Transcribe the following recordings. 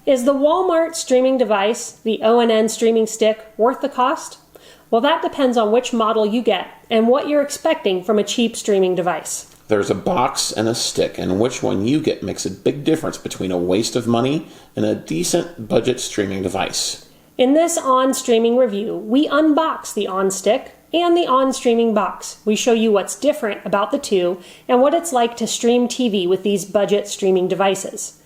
Is the Walmart streaming device, the ONN streaming stick, worth the cost? Well, that depends on which model you get and what you're expecting from a cheap streaming device. There's a box and a stick, and which one you get makes a big difference between a waste of money and a decent budget streaming device. In this ON Streaming review, we unbox the ON Stick and the ON Streaming box. We show you what's different about the two and what it's like to stream TV with these budget streaming devices.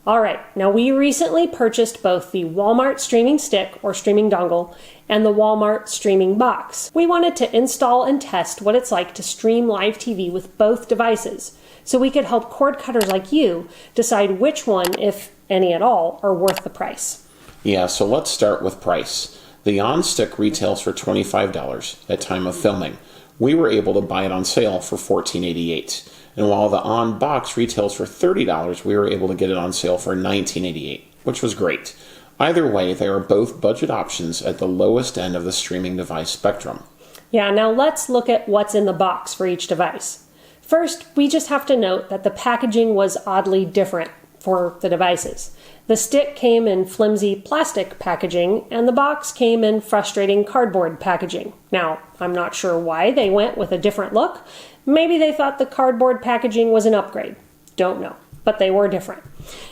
Alright, now we recently purchased both the Walmart streaming stick or streaming dongle and the Walmart streaming box. We wanted to install and test what it's like to stream live TV with both devices, so we could help cord cutters like you decide which one, if any at all, are worth the price. Yeah, so let's start with price. The ON Stick retails for $25 at time of filming. We were able to buy it on sale for $14.88. And while the ON box retails for $30, we were able to get it on sale for $19.88, which was great. Either way, they are both budget options at the lowest end of the streaming device spectrum. Yeah, now let's look at what's in the box for each device. First, we just have to note that the packaging was oddly different for the devices. The stick came in flimsy plastic packaging, and the box came in frustrating cardboard packaging. Now, I'm not sure why they went with a different look. Maybe they thought the cardboard packaging was an upgrade. Don't know, but they were different.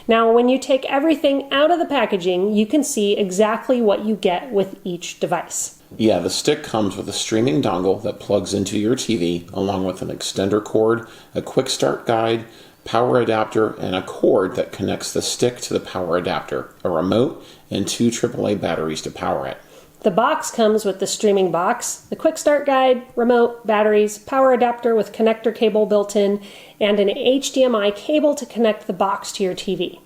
Now, when you take everything out of the packaging, you can see exactly what you get with each device. Yeah, the stick comes with a streaming dongle that plugs into your TV, along with an extender cord, a quick start guide, power adapter, and a cord that connects the stick to the power adapter, a remote, and 2 AAA batteries to power it. The box comes with the streaming box, the quick start guide, remote, batteries, power adapter with connector cable built in, and an HDMI cable to connect the box to your TV.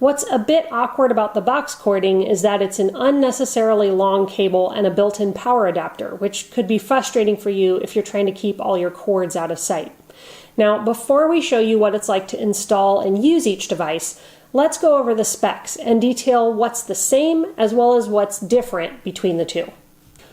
What's a bit awkward about the box cording is that it's an unnecessarily long cable and a built-in power adapter, which could be frustrating for you if you're trying to keep all your cords out of sight. Now, before we show you what it's like to install and use each device, let's go over the specs and detail what's the same as well as what's different between the two.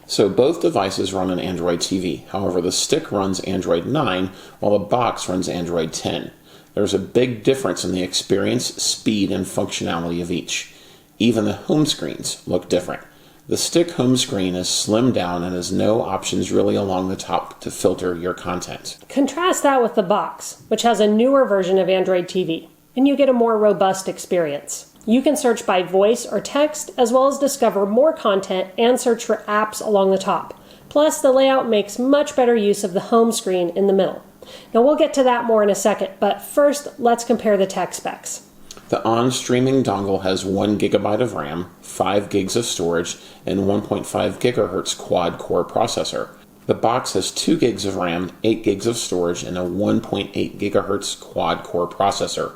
So both devices run on Android TV. However, the stick runs Android 9 while the box runs Android 10. There's a big difference in the experience, speed, and functionality of each. Even the home screens look different. The stick home screen is slimmed down and has no options really along the top to filter your content. Contrast that with the box, which has a newer version of Android TV, and you get a more robust experience. You can search by voice or text, as well as discover more content and search for apps along the top. Plus, the layout makes much better use of the home screen in the middle. Now, we'll get to that more in a second, but first, let's compare the tech specs. The ON streaming dongle has 1 GB of RAM, 5 gigs of storage, and 1.5 GHz quad-core processor. The box has 2 gigs of RAM, 8 gigs of storage, and a 1.8 GHz quad-core processor.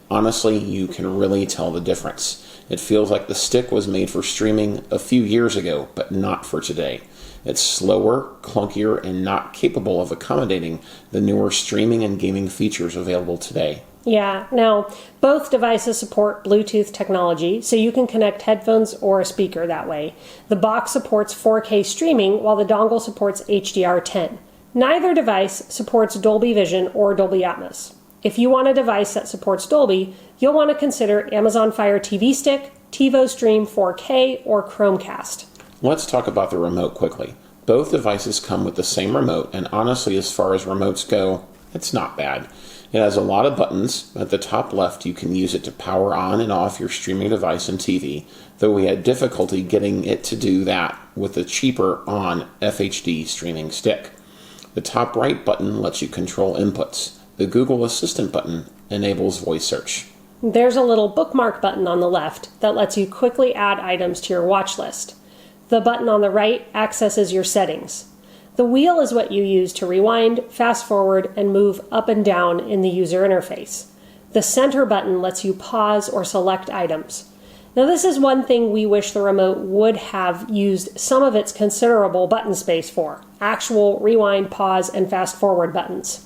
Honestly, you can really tell the difference. It feels like the stick was made for streaming a few years ago, but not for today. It's slower, clunkier, and not capable of accommodating the newer streaming and gaming features available today. Yeah, now, both devices support Bluetooth technology, so you can connect headphones or a speaker that way. The box supports 4K streaming, while the dongle supports HDR10. Neither device supports Dolby Vision or Dolby Atmos. If you want a device that supports Dolby, you'll want to consider Amazon Fire TV Stick, Tivo Stream 4K, or Chromecast. Let's talk about the remote quickly. Both devices come with the same remote, and honestly, as far as remotes go, it's not bad. It has a lot of buttons. At the top left, you can use it to power on and off your streaming device and TV, though we had difficulty getting it to do that with the cheaper ONN FHD streaming stick. The top right button lets you control inputs. The Google Assistant button enables voice search. There's a little bookmark button on the left that lets you quickly add items to your watch list. The button on the right accesses your settings. The wheel is what you use to rewind, fast forward, and move up and down in the user interface. The center button lets you pause or select items. Now, this is one thing we wish the remote would have used some of its considerable button space for: actual rewind, pause, and fast forward buttons.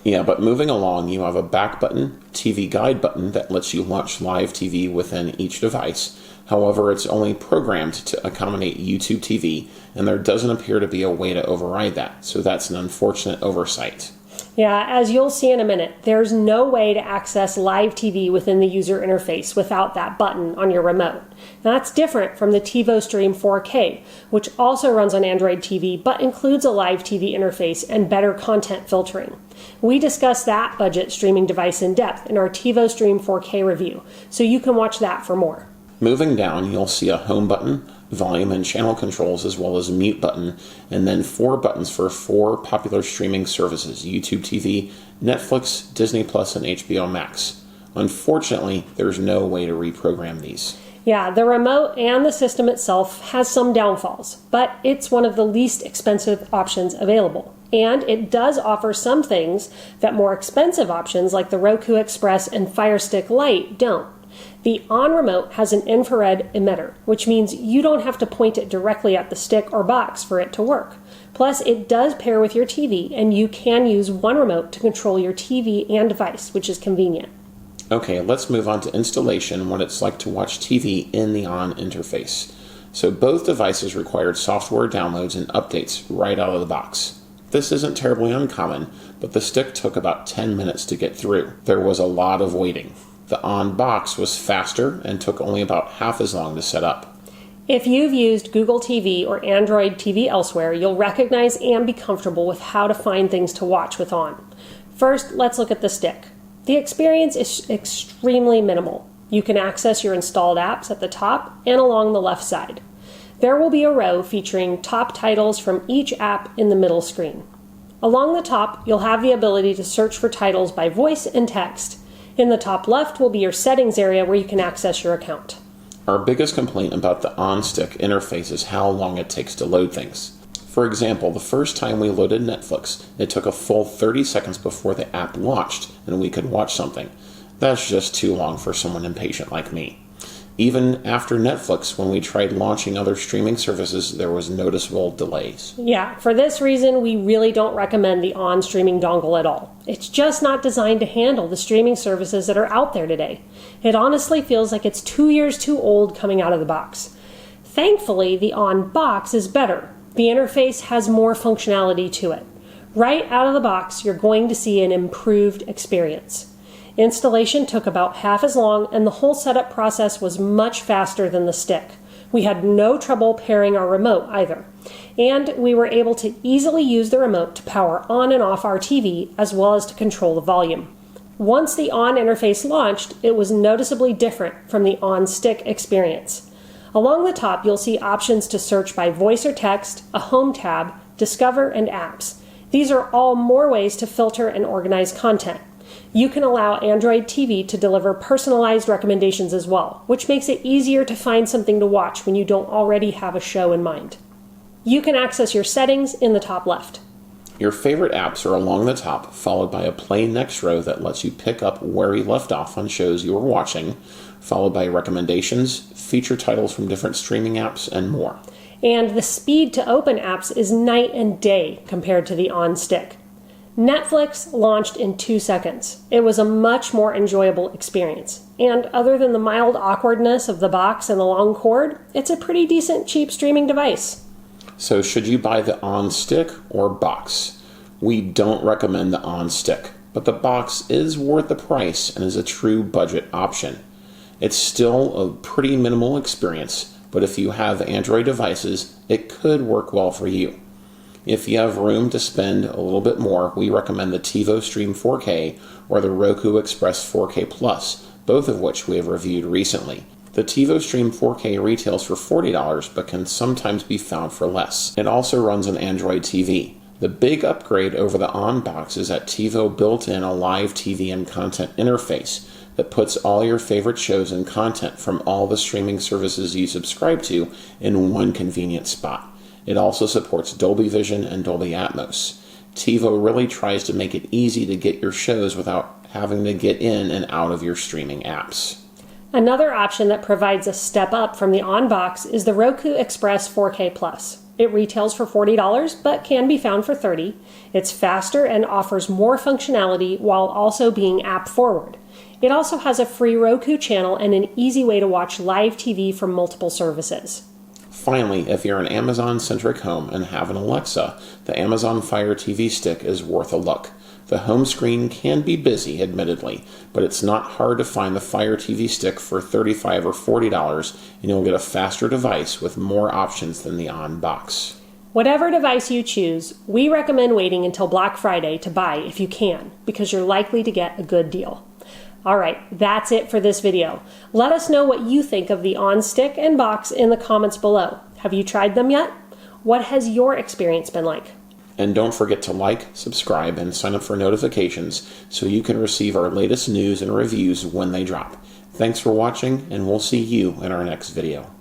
Yeah, but moving along, you have a back button, TV guide button that lets you launch live TV within each device. However, it's only programmed to accommodate YouTube TV, and there doesn't appear to be a way to override that, so that's an unfortunate oversight. Yeah, as you'll see in a minute, there's no way to access live TV within the user interface without that button on your remote. Now, that's different from the Tivo Stream 4K, which also runs on Android TV but includes a live TV interface and better content filtering. We discuss that budget streaming device in depth in our Tivo Stream 4K review, so you can watch that for more. Moving down, you'll see a home button, volume and channel controls, as well as a mute button, and then 4 buttons for 4 popular streaming services: YouTube TV, Netflix, Disney Plus, and HBO Max. Unfortunately, there's no way to reprogram these. Yeah, the remote and the system itself has some downfalls, but it's one of the least expensive options available. And it does offer some things that more expensive options like the Roku Express and Fire Stick Lite don't. The ON remote has an infrared emitter, which means you don't have to point it directly at the stick or box for it to work. Plus, it does pair with your TV, and you can use one remote to control your TV and device, which is convenient. Okay, let's move on to installation and what it's like to watch TV in the ON interface. So both devices required software downloads and updates right out of the box. This isn't terribly uncommon, but the stick took about 10 minutes to get through. There was a lot of waiting. The ON box was faster and took only about half as long to set up. If you've used Google TV or Android TV elsewhere, you'll recognize and be comfortable with how to find things to watch with ON. First, let's look at the stick. The experience is extremely minimal. You can access your installed apps at the top and along the left side. There will be a row featuring top titles from each app in the middle screen. Along the top, you'll have the ability to search for titles by voice and text. In the top left will be your settings area where you can access your account. Our biggest complaint about the ON stick interface is how long it takes to load things. For example, the first time we loaded Netflix, it took a full 30 seconds before the app launched and we could watch something. That's just too long for someone impatient like me. Even after Netflix, when we tried launching other streaming services, there was noticeable delays. Yeah, for this reason, we really don't recommend the ON streaming dongle at all. It's just not designed to handle the streaming services that are out there today. It honestly feels like it's 2 years too old coming out of the box. Thankfully, the ON box is better. The interface has more functionality to it. Right out of the box, you're going to see an improved experience. Installation took about half as long, and the whole setup process was much faster than the stick. We had no trouble pairing our remote either. And we were able to easily use the remote to power on and off our TV, as well as to control the volume. Once the ON interface launched, it was noticeably different from the ON stick experience. Along the top, you'll see options to search by voice or text, a home tab, discover, and apps. These are all more ways to filter and organize content. You can allow Android TV to deliver personalized recommendations as well, which makes it easier to find something to watch when you don't already have a show in mind. You can access your settings in the top left. Your favorite apps are along the top, followed by a play next row that lets you pick up where you left off on shows you were watching, followed by recommendations, feature titles from different streaming apps, and more. And the speed to open apps is night and day compared to the ON stick. Netflix launched in 2 seconds. It was a much more enjoyable experience. And other than the mild awkwardness of the box and the long cord, it's a pretty decent cheap streaming device. So should you buy the ON stick or box? We don't recommend the ON stick, but the box is worth the price and is a true budget option. It's still a pretty minimal experience, but if you have Android devices, it could work well for you. If you have room to spend a little bit more, we recommend the Tivo Stream 4K or the Roku Express 4K Plus, both of which we have reviewed recently. The Tivo Stream 4K retails for $40 but can sometimes be found for less. It also runs on Android TV. The big upgrade over the ON box is that Tivo built in a live TV and content interface that puts all your favorite shows and content from all the streaming services you subscribe to in one convenient spot. It also supports Dolby Vision and Dolby Atmos. Tivo really tries to make it easy to get your shows without having to get in and out of your streaming apps. Another option that provides a step up from the ON box is the Roku Express 4K Plus. It retails for $40 but can be found for $30. It's faster and offers more functionality while also being app forward. It also has a free Roku channel and an easy way to watch live TV from multiple services. Finally, if you're an Amazon-centric home and have an Alexa, the Amazon Fire TV Stick is worth a look. The home screen can be busy, admittedly, but it's not hard to find the Fire TV Stick for $35 or $40, and you'll get a faster device with more options than the ONN box. Whatever device you choose, we recommend waiting until Black Friday to buy if you can, because you're likely to get a good deal. Alright, that's it for this video. Let us know what you think of the ONN Stick and box in the comments below. Have you tried them yet? What has your experience been like? And don't forget to like, subscribe, and sign up for notifications so you can receive our latest news and reviews when they drop. Thanks for watching, and we'll see you in our next video.